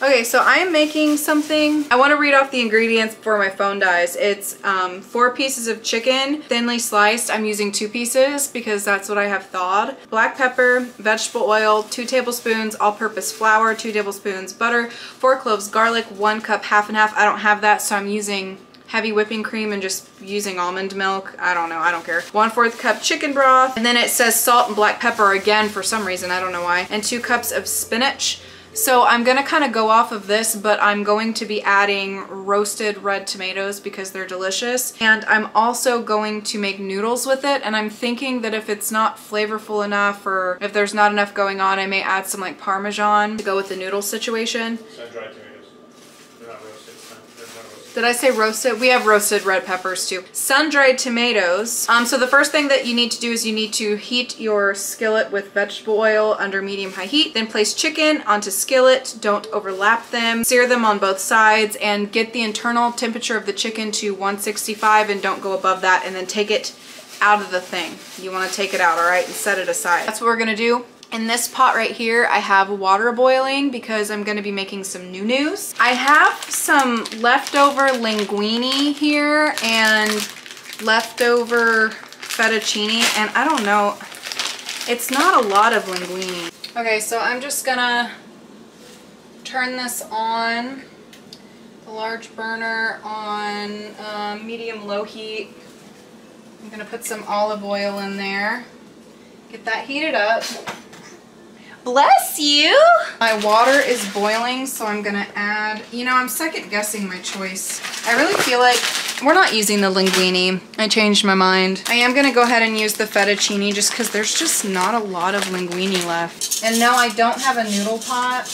Okay, so I am making something. I want to read off the ingredients before my phone dies. It's 4 pieces of chicken, thinly sliced. I'm using 2 pieces because that's what I have thawed. Black pepper, vegetable oil, 2 tablespoons all-purpose flour, 2 tablespoons butter, 4 cloves garlic, 1 cup half and half. I don't have that, so I'm using heavy whipping cream and just using almond milk. I don't know, I don't care. 1/4 cup chicken broth. And then it says salt and black pepper again for some reason, I don't know why. And 2 cups of spinach. So I'm gonna kind of go off of this, but I'm going to be adding roasted red tomatoes because they're delicious. And I'm also going to make noodles with it. And I'm thinking that if it's not flavorful enough or if there's not enough going on, I may add some like Parmesan to go with the noodle situation. Sun-dried tomatoes. They're not roasted. Did I say roasted? We have roasted red peppers too. Sun-dried tomatoes. So the first thing that you need to do is you need to heat your skillet with vegetable oil under medium-high heat. Then place chicken onto skillet. Don't overlap them. Sear them on both sides and get the internal temperature of the chicken to 165 and don't go above that, and then take it out of the thing. You want to take it out, all right, and set it aside. That's what we're gonna do. In this pot right here, I have water boiling because I'm gonna be making some new-news. I have some leftover linguine here and leftover fettuccine, and I don't know, it's not a lot of linguine. Okay, so I'm just gonna turn this on, the large burner on medium-low heat. I'm gonna put some olive oil in there, get that heated up. Bless you! My water is boiling, so I'm gonna add, you know, I'm second guessing my choice. I really feel like we're not using the linguine. I changed my mind. I am gonna go ahead and use the fettuccine just because there's just not a lot of linguine left. And no, I don't have a noodle pot.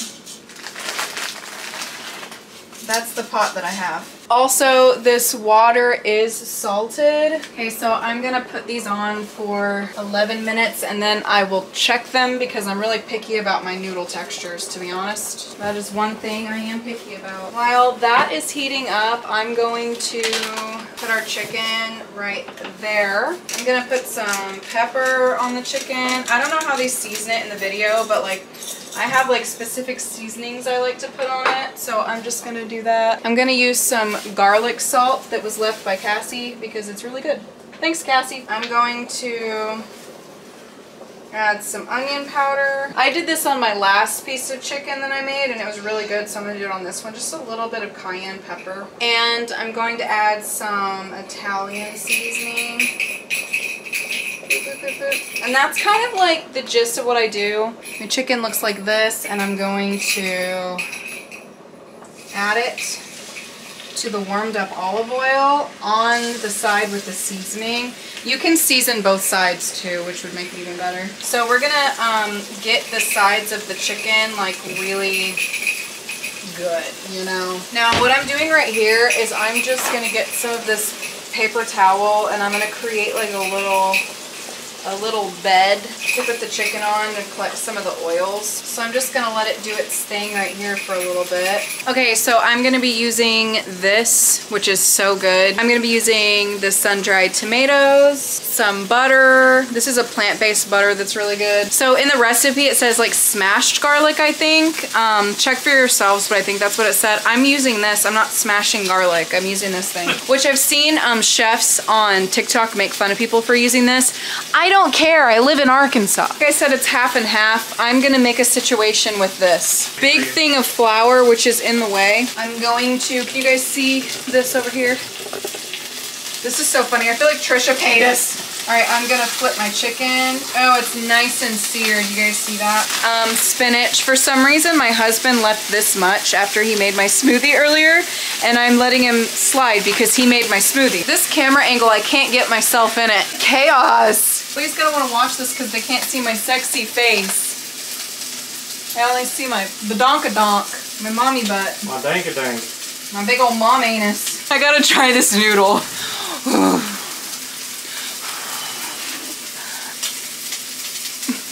That's the pot that I have. Also, this water is salted. Okay, so I'm gonna put these on for 11 minutes and then I will check them because I'm really picky about my noodle textures, to be honest. That is one thing I am picky about. While that is heating up, I'm going to put our chicken right there. I'm gonna put some pepper on the chicken. I don't know how they season it in the video, but like, I have like specific seasonings I like to put on it, so I'm just gonna do that. I'm gonna use some garlic salt that was left by Cassie because it's really good. Thanks, Cassie. I'm going to add some onion powder. I did this on my last piece of chicken that I made and it was really good, so I'm gonna do it on this one. Just a little bit of cayenne pepper. And I'm going to add some Italian seasoning. And that's kind of like the gist of what I do. My chicken looks like this, and I'm going to add it to the warmed up olive oil on the side with the seasoning. You can season both sides too, which would make it even better. So we're gonna get the sides of the chicken like really good, you know. Now what I'm doing right here is I'm just gonna get some of this paper towel and I'm gonna create like a little bed to put the chicken on to collect some of the oils. So I'm just gonna let it do its thing right here for a little bit. Okay, so I'm gonna be using this, which is so good. I'm gonna be using the sun-dried tomatoes, some butter. This is a plant-based butter that's really good. So in the recipe it says like smashed garlic, I think. Check for yourselves, but I think that's what it said. I'm using this. I'm not smashing garlic. I'm using this thing, which I've seen chefs on TikTok make fun of people for using this. I don't care. I live in Arkansas. Like I said, it's half and half. I'm gonna make a situation with this big thing of flour, which is in the way. I'm going to, can you guys see this over here? This is so funny. I feel like Trisha Paytas. All right, I'm gonna flip my chicken. Oh, it's nice and seared. You guys see that? Spinach. For some reason, my husband left this much after he made my smoothie earlier, and I'm letting him slide because he made my smoothie. This camera angle, I can't get myself in it. Chaos. Please gonna wanna watch this because they can't see my sexy face. They only see my badonkadonk, my mommy butt. My dankadank. My big old mom anus. I gotta try this noodle.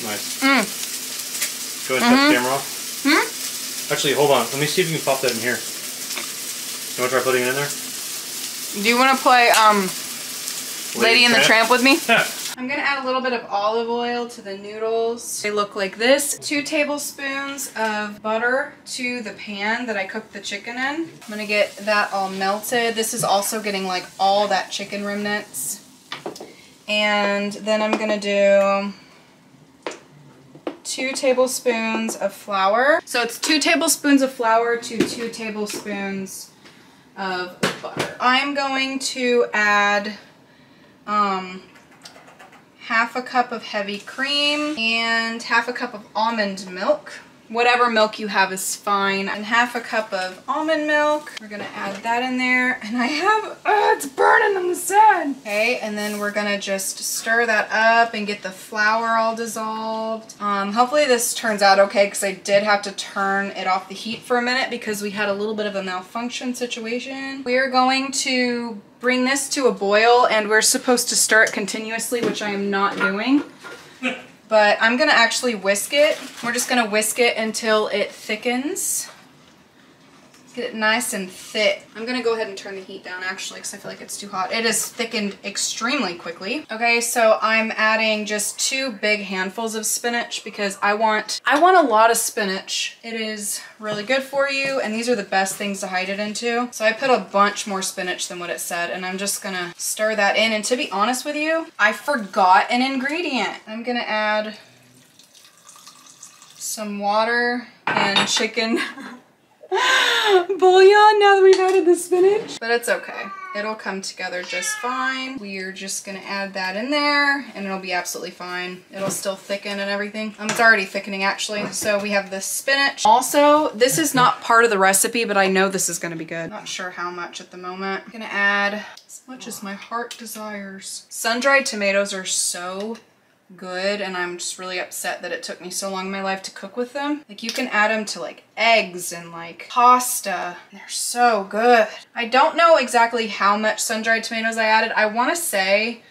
Nice. Go ahead and shut the camera off. Actually, hold on. Let me see if you can pop that in here. You want to try putting it in there? Do you want to play Lady and the Tramp with me? I'm gonna add a little bit of olive oil to the noodles. They look like this. 2 tablespoons of butter to the pan that I cooked the chicken in. I'm gonna get that all melted. This is also getting like all that chicken remnants. And then I'm gonna do 2 tablespoons of flour. So it's 2 tablespoons of flour to 2 tablespoons of butter. I'm going to add half a cup of heavy cream and half a cup of almond milk. Whatever milk you have is fine. And half a cup of almond milk. We're gonna add that in there. And I have, it's burning on the side. Okay, and then we're gonna just stir that up and get the flour all dissolved. Hopefully this turns out okay, because I did have to turn it off the heat for a minute because we had a little bit of a malfunction situation. We are going to bring this to a boil, and we're supposed to stir it continuously, which I am not doing. But I'm gonna actually whisk it. We're just gonna whisk it until it thickens. Get it nice and thick. I'm gonna go ahead and turn the heat down actually because I feel like it's too hot. It is thickened extremely quickly. Okay, so I'm adding just 2 big handfuls of spinach because I want a lot of spinach. It is really good for you, and these are the best things to hide it into. So I put a bunch more spinach than what it said, and I'm just gonna stir that in. And to be honest with you, I forgot an ingredient. I'm gonna add some water and chicken bouillon now that we've added the spinach. But it's okay. It'll come together just fine. We're just gonna add that in there and it'll be absolutely fine. It'll still thicken and everything. It's already thickening actually. So we have the spinach. Also, this is not part of the recipe, but I know this is gonna be good. Not sure how much at the moment. I'm gonna add as much as my heart desires. Sun-dried tomatoes are so good, and I'm just really upset that it took me so long in my life to cook with them. Like, you can add them to like eggs and like pasta. They're so good. I don't know exactly how much sun-dried tomatoes I added. I want to say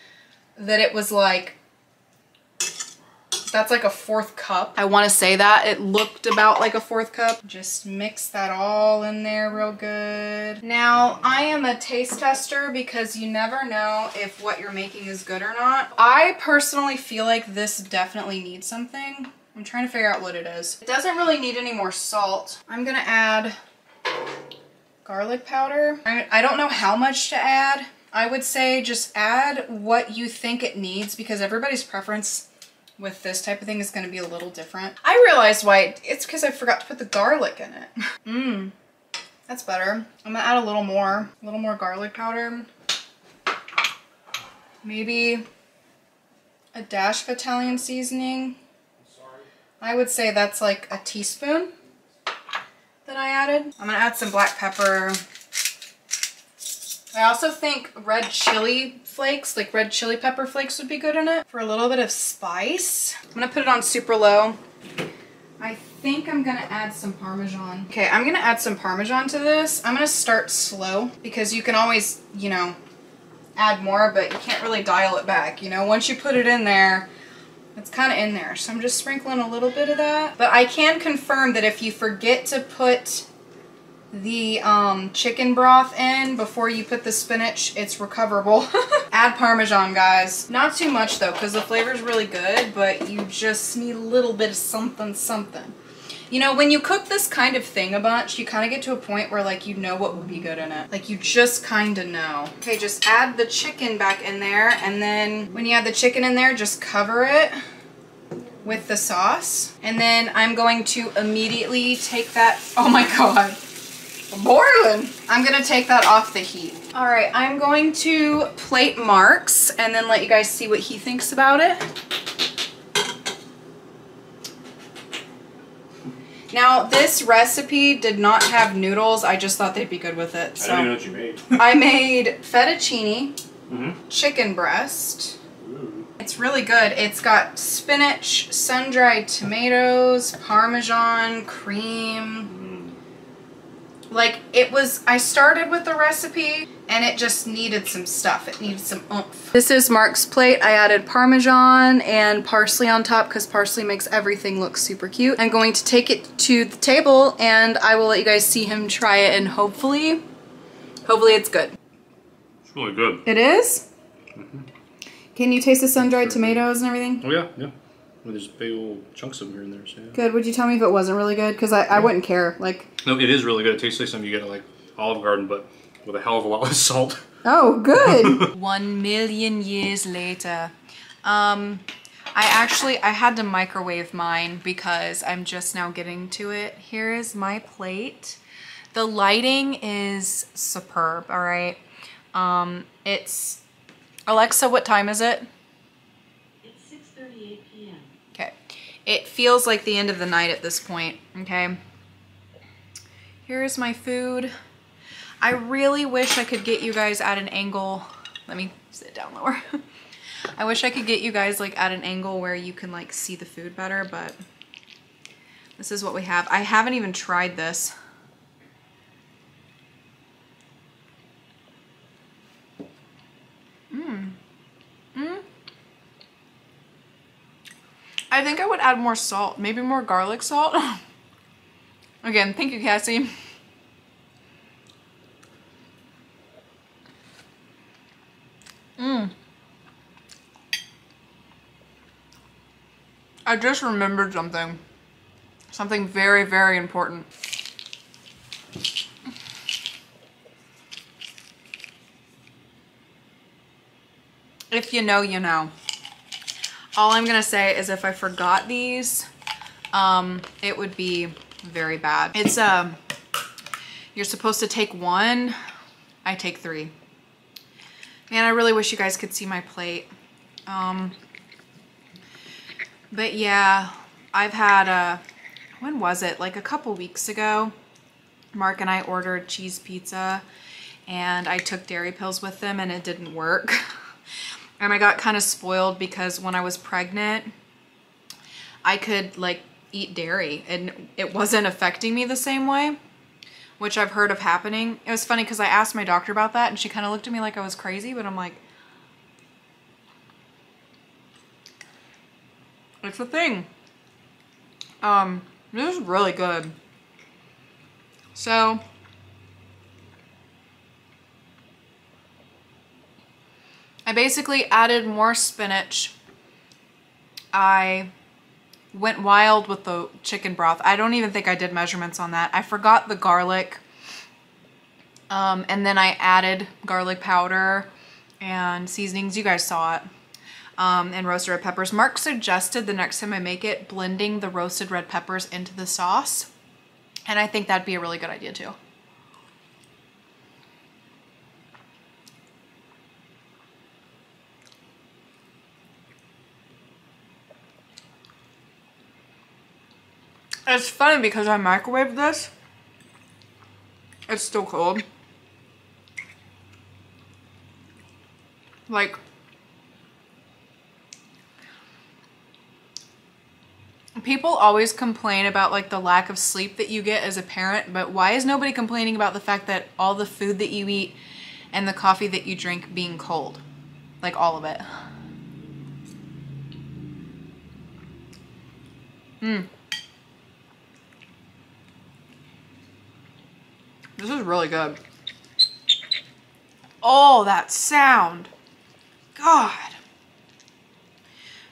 that it was like, that's like a 4th cup. I want to say that. It looked about like a 4th cup. Just mix that all in there real good. Now, I am a taste tester because you never know if what you're making is good or not. I personally feel like this definitely needs something. I'm trying to figure out what it is. It doesn't really need any more salt. I'm gonna add garlic powder. I don't know how much to add. I would say just add what you think it needs because everybody's preference with this type of thing is going to be a little different. I realized why. It's because I forgot to put the garlic in it. That's better. I'm gonna add a little more garlic powder. Maybe a dash of Italian seasoning. I would say that's like a teaspoon that I added. I'm gonna add some black pepper. I also think red chili flakes, like red chili pepper flakes would be good in it for a little bit of spice. I'm gonna put it on super low. I think I'm gonna add some Parmesan. Okay, I'm gonna add some Parmesan to this. I'm gonna start slow because you can always, you know, add more, but you can't really dial it back. You know, once you put it in there, it's kind of in there. So I'm just sprinkling a little bit of that. But I can confirm that if you forget to put the chicken broth in before you put the spinach, it's recoverable. Add Parmesan, guys. Not too much though, because the flavor's really good, but you just need a little bit of something. You know, when you cook this kind of thing a bunch, you kind of get to a point where like you know what would be good in it. Like you just kind of know. Okay, just add the chicken back in there, and then when you add the chicken in there, just cover it with the sauce. And then I'm going to immediately take that, oh my god, boiling. I'm gonna take that off the heat. All right, I'm going to plate Mark's and then let you guys see what he thinks about it. Now, this recipe did not have noodles. I just thought they'd be good with it. So I didn't know what you made. I made fettuccine, chicken breast. Ooh. It's really good. It's got spinach, sun-dried tomatoes, Parmesan, cream. Like, it was, I started with the recipe and it just needed some stuff. It needed some oomph. This is Mark's plate. I added Parmesan and parsley on top because parsley makes everything look super cute. I'm going to take it to the table and I will let you guys see him try it, and hopefully it's good. It's really good. It is? Can you taste the sun-dried tomatoes and everything? Oh yeah, yeah. Well, there's big old chunks of them here and there. So yeah. Good. Would you tell me if it wasn't really good? Because I wouldn't care. Like. No, it is really good. It tastes like something you get at like Olive Garden, but with a hell of a lot less salt. Oh, good. 1 million years later. I had to microwave mine because I'm just now getting to it. Here is my plate. The lighting is superb, all right? It's, Alexa, what time is it? It's 6:38 p.m. Okay. It feels like the end of the night at this point, okay? Here's my food. I really wish I could get you guys at an angle. Let me sit down lower. I wish I could get you guys like at an angle where you can like see the food better, but this is what we have. I haven't even tried this. I think I would add more salt, maybe more garlic salt. Again, thank you, Cassie. I just remembered something. Something very, very important. If you know, you know. All I'm gonna say is if I forgot these, it would be very bad. It's, you're supposed to take 1, I take 3. Man, I really wish you guys could see my plate. But yeah, I've had, when was it? Like a couple weeks ago, Mark and I ordered cheese pizza and I took dairy pills with them and it didn't work. And I got kind of spoiled because when I was pregnant, I could like eat dairy and it wasn't affecting me the same way, which I've heard of happening. It was funny because I asked my doctor about that and she kind of looked at me like I was crazy, but I'm like, it's a thing. This is really good. So, I basically added more spinach. I went wild with the chicken broth. I don't even think I did measurements on that. I forgot the garlic. And then I added garlic powder and seasonings. You guys saw it. And roasted red peppers. Mark suggested the next time I make it, blending the roasted red peppers into the sauce. And I think that'd be a really good idea too. It's funny because I microwaved this. It's still cold. Like, people always complain about like the lack of sleep that you get as a parent, but why is nobody complaining about the fact that all the food that you eat and the coffee that you drink being cold? Like all of it. This is really good. Oh, that sound. God.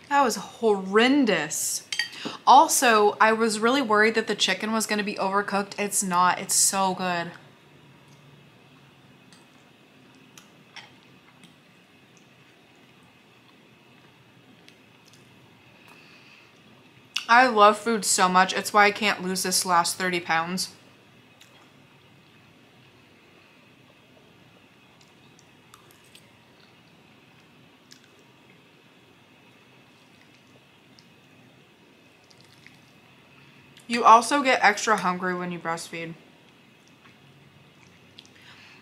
That was horrendous. Also, I was really worried that the chicken was going to be overcooked. It's not. It's so good. I love food so much. It's why I can't lose this last 30 pounds. You also get extra hungry when you breastfeed.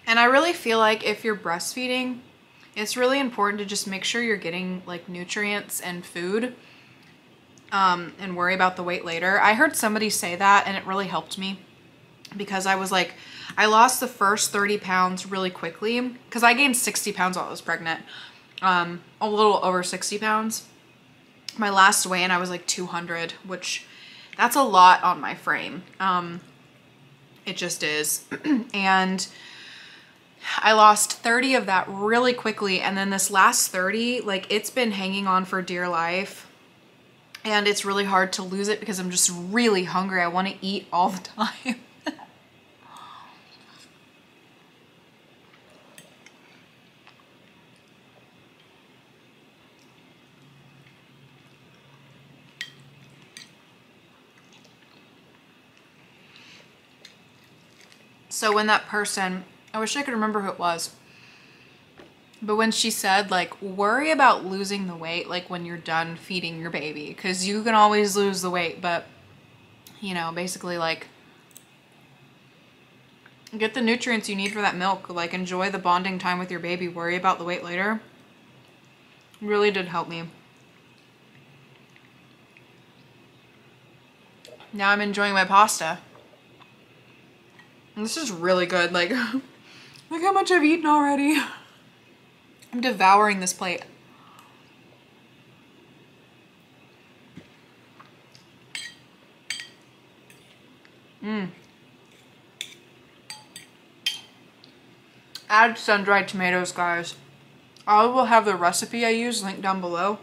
And I really feel like if you're breastfeeding, it's really important to just make sure you're getting like nutrients and food, and worry about the weight later. I heard somebody say that and it really helped me because I was like, I lost the first 30 pounds really quickly because I gained 60 pounds while I was pregnant. A little over 60 pounds. My last weigh-in I was like 200, which that's a lot on my frame. It just is. And I lost 30 of that really quickly, and then this last 30, like it's been hanging on for dear life. And it's really hard to lose it because I'm just really hungry. I want to eat all the time. So when that person, I wish I could remember who it was, but when she said like, worry about losing the weight like when you're done feeding your baby, because you can always lose the weight, but you know, basically like get the nutrients you need for that milk, like enjoy the bonding time with your baby, worry about the weight later, really did help me. Now I'm enjoying my pasta. And this is really good. Like, look how much I've eaten already. I'm devouring this plate. Add sun-dried tomatoes, guys. I will have the recipe I use linked down below.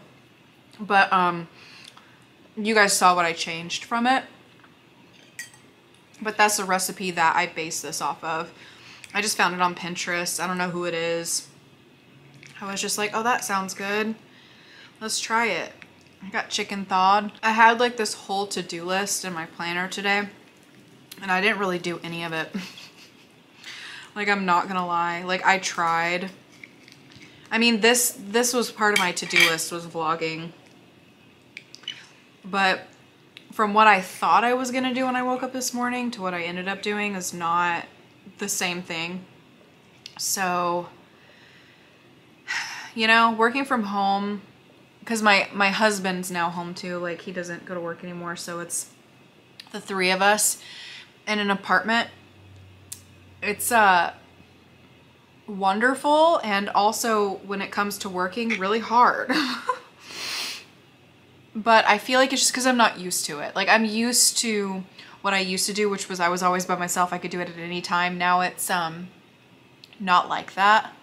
But, you guys saw what I changed from it. But that's the recipe that I base this off of. I just found it on Pinterest. I don't know who it is. I was just like, oh, that sounds good. Let's try it. I got chicken thawed. I had like this whole to-do list in my planner today, and I didn't really do any of it. Like, I'm not gonna lie. Like, I tried. I mean, this was part of my to-do list, was vlogging. But from what I thought I was gonna do when I woke up this morning to what I ended up doing is not the same thing. So, you know, working from home, because my husband's now home too, like he doesn't go to work anymore, so it's the three of us in an apartment. It's wonderful, and also when it comes to working, really hard. But I feel like it's just because I'm not used to it. Like, I'm used to what I used to do, which was I was always by myself. I could do it at any time. Now it's not like that.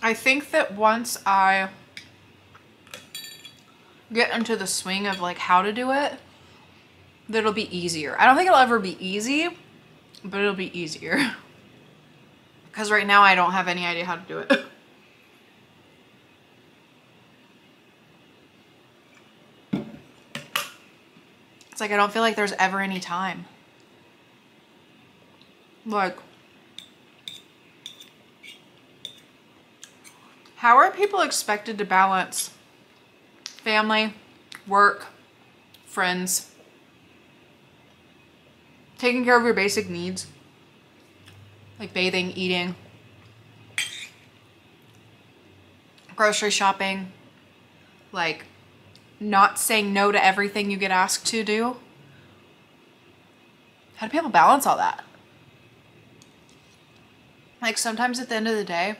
I think that once I get into the swing of like how to do it, that'll be easier. I don't think it'll ever be easy, but it'll be easier. Because right now I don't have any idea how to do it. It's like I don't feel like there's ever any time. Like, how are people expected to balance family, work, friends, taking care of your basic needs, like bathing, eating, grocery shopping, like not saying no to everything you get asked to do? How do people balance all that? Like, sometimes at the end of the day,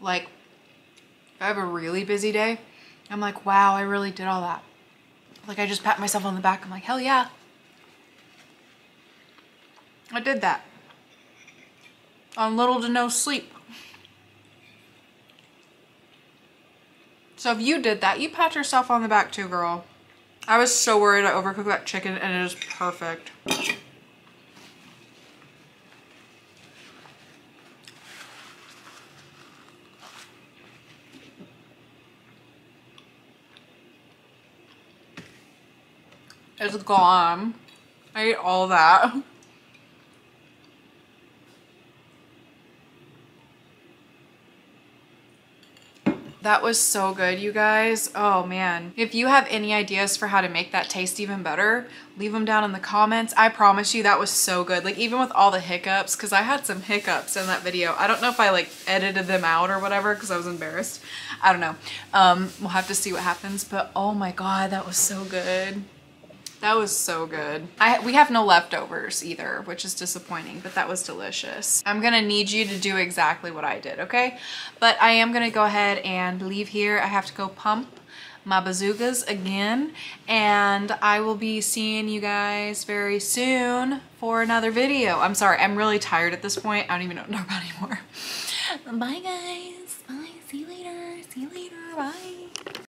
like if I have a really busy day, I'm like, wow, I really did all that. Like, I just pat myself on the back. I'm like, hell yeah. I did that. On little to no sleep. So if you did that, you pat yourself on the back too, girl. I was so worried I overcooked that chicken, and it is perfect. It's gone. I ate all that. That was so good, you guys. Oh man. If you have any ideas for how to make that taste even better, leave them down in the comments. I promise you that was so good. Like, even with all the hiccups, because I had some hiccups in that video. I don't know if I like edited them out or whatever because I was embarrassed. I don't know. We'll have to see what happens, but oh my God, that was so good. That was so good. We have no leftovers either, which is disappointing, but that was delicious. I'm gonna need you to do exactly what I did, okay? But I am gonna go ahead and leave here. I have to go pump my bazookas again, and I will be seeing you guys very soon for another video. I'm sorry, I'm really tired at this point. I don't even know what to talk about anymore. Bye guys. Bye. See you later. See you later.